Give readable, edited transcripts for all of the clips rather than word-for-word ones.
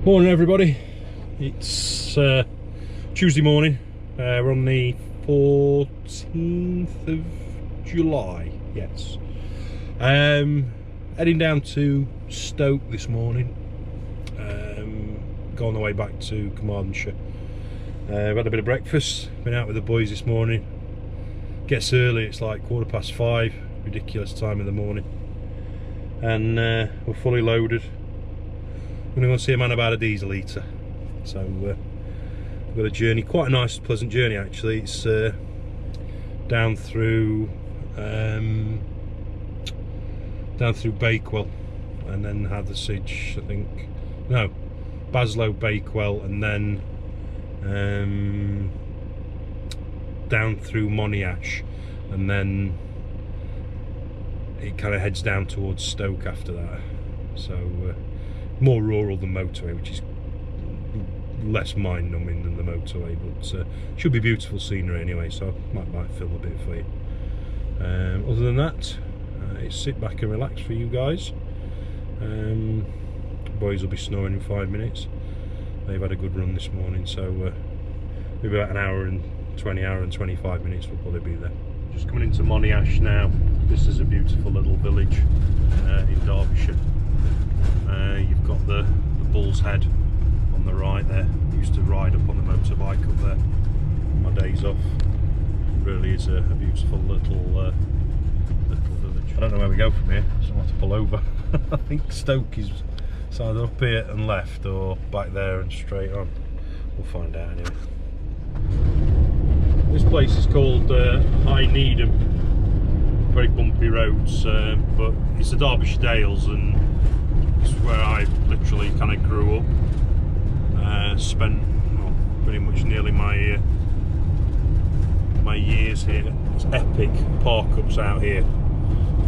Morning everybody, it's Tuesday morning, we're on the 14th of July, yes. Heading down to Stoke this morning, going on the way back to Carmarthenshire. We've had a bit of breakfast, been out with the boys this morning. Gets early, it's like 5:15, ridiculous time of the morning. And we're fully loaded. I'm going to go and see a man about a diesel heater. So we've got a journey, quite a nice pleasant journey actually. It's down through Bakewell and then Hathersage, I think. No, Baslow, Bakewell, and then down through Monash, and then it kind of heads down towards Stoke after that. So more rural than motorway, which is less mind-numbing than the motorway, but should be beautiful scenery anyway, so I might film a bit for you. Other than that, it's sit back and relax for you guys. Boys will be snoring in 5 minutes. They've had a good run this morning, so maybe about an hour and 25 minutes we'll probably be there. Just coming into Monash now. This is a beautiful little village in Derbyshire. You've got the Bull's Head on the right there. Used to ride up on the motorbike up there on my days off. It really is a beautiful little village. I don't know where we go from here, so I'll have to pull over. I think Stoke is either up here and left or back there and straight on. We'll find out anyway. This place is called High Needham. Very bumpy roads, but it's the Derbyshire Dales, and this is where I literally kind of grew up. Spent pretty much nearly my years here. It's epic park-ups out here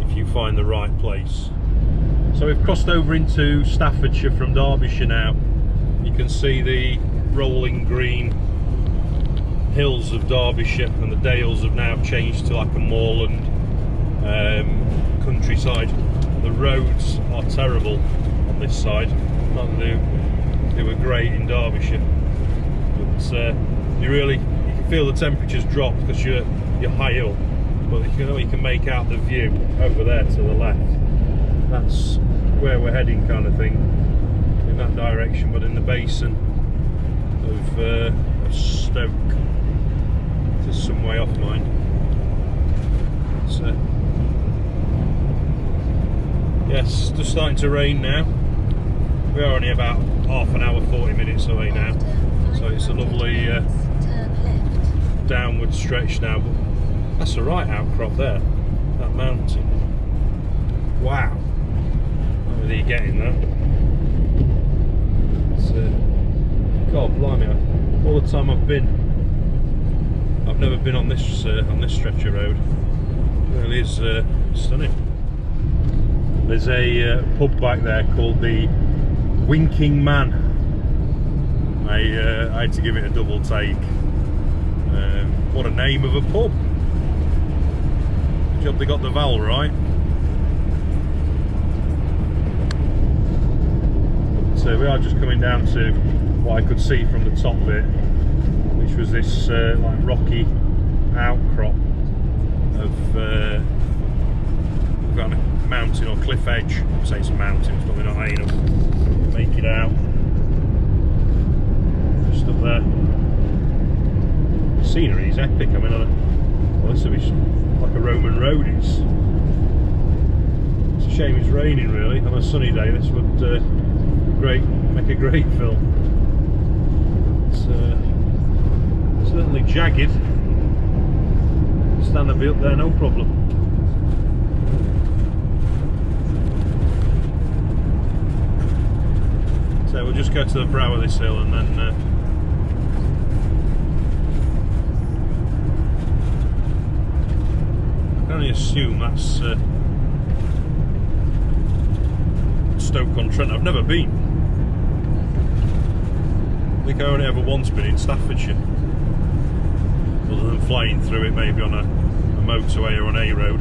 if you find the right place. So we've crossed over into Staffordshire from Derbyshire now. You can see the rolling green hills of Derbyshire, and the Dales have now changed to like a moorland countryside. The roads are terrible on this side. Not that they were great in Derbyshire, but you can feel the temperatures drop because you're high up. But you can make out the view over there to the left. That's where we're heading, kind of thing, in that direction, but in the basin of Stoke. Just some way off mine. Yes, just starting to rain now. We are only about half an hour, 40 minutes away now, so it's a lovely downward stretch now. But that's the right outcrop there, that mountain. Wow, where are you getting that? God blimey! All the time I've never been on this stretch of road. It really is stunning. There's a pub back there called the Winking Man. I had to give it a double take. What a name of a pub! Good job they got the vowel right. So we are just coming down to what I could see from the top bit, which was this like rocky outcrop of we've got a mountain or cliff edge. I'd say it's a mountain, it's probably not high enough to make it out. Just up there. The scenery is epic. I mean, well, this would be like a Roman road. It's a shame it's raining really. On a sunny day this would make a great film. It's certainly jagged. Stand a bit up there, no problem. So we'll just go to the brow of this hill and then I can only assume that's Stoke-on-Trent. I've never been. I think I only ever once been in Staffordshire, other than flying through it maybe on a motorway or an A road.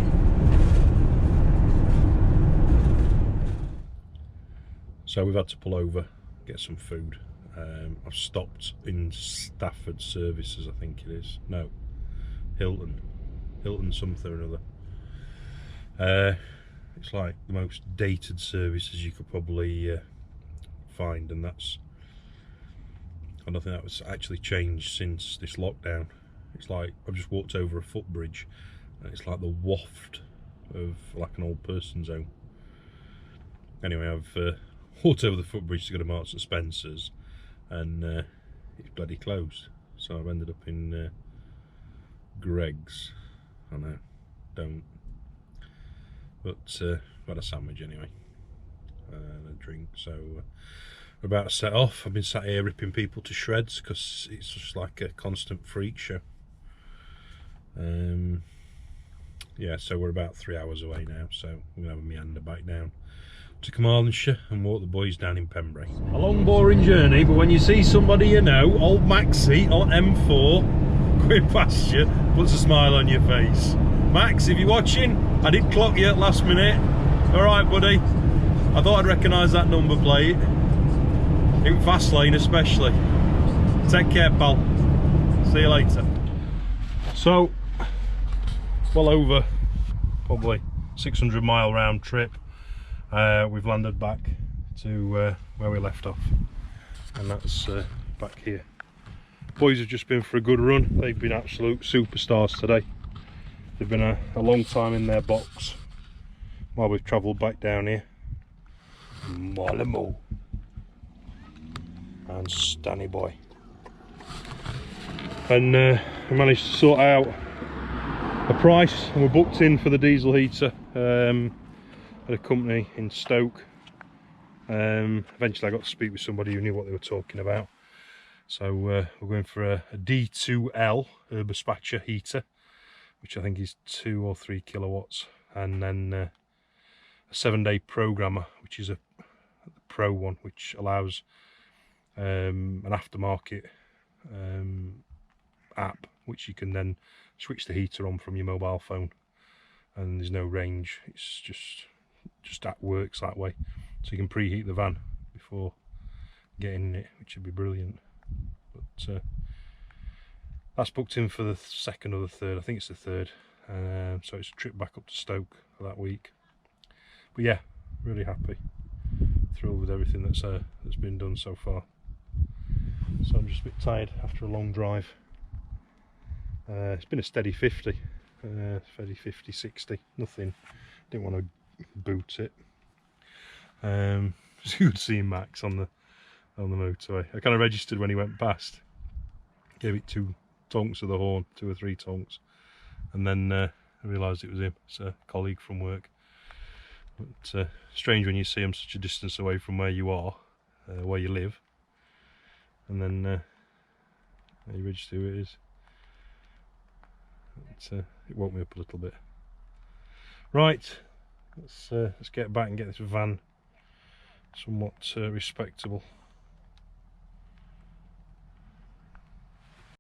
So we've had to pull over, get some food. I've stopped in Stafford Services, I think it is. No, Hilton something or another. It's like the most dated services you could probably find, and I don't think that was actually changed since this lockdown. It's like I've just walked over a footbridge and it's like the waft of like an old person's home. Anyway, I've walked over the footbridge to go to Marks and Spencer's, and it's bloody closed. So I've ended up in Greg's. I know, don't. But I've had a sandwich anyway, and a drink. So we're about to set off. I've been sat here ripping people to shreds because it's just like a constant freak show. Yeah, so we're about 3 hours away now, so we're gonna have a meander back down to Carmarthenshire and walk the boys down in Pembrey. A long boring journey, but when you see somebody you know, old Maxie on M4 going past you, puts a smile on your face. Max, if you're watching, I did clock you at last minute. Alright buddy, I thought I'd recognise that number plate, in fast lane especially. Take care pal, see you later. So, well over probably 600-mile round trip. We've landed back to where we left off, and that's back here. Boys have just been for a good run. They've been absolute superstars today. They've been a long time in their box while we've travelled back down here. Malamo and Stanny boy, and we managed to sort out a price, and we're booked in for the diesel heater at a company in Stoke. Eventually I got to speak with somebody who knew what they were talking about, so we're going for a D2L Derbyshire heater, which I think is 2 or 3 kilowatts, and then a 7-day programmer, which is a pro one, which allows an aftermarket app, which you can then switch the heater on from your mobile phone, and there's no range. It's just that works that way, so you can preheat the van before getting in it, which would be brilliant. But that's booked in for the 2nd or the 3rd. I think it's the 3rd. So it's a trip back up to Stoke for that week. But yeah, really happy, thrilled with everything that's been done so far. So I'm just a bit tired after a long drive. It's been a steady 50, 60, nothing. Didn't want to boot it. It's good seeing Max on the motorway. I kind of registered when he went past, gave it 2 tonks of the horn, 2 or 3 tonks, and then I realised it was him. It's a colleague from work. But strange when you see him such a distance away from where you are, where you live, and then you register who it is. It woke me up a little bit. Right, let's get back and get this van somewhat respectable.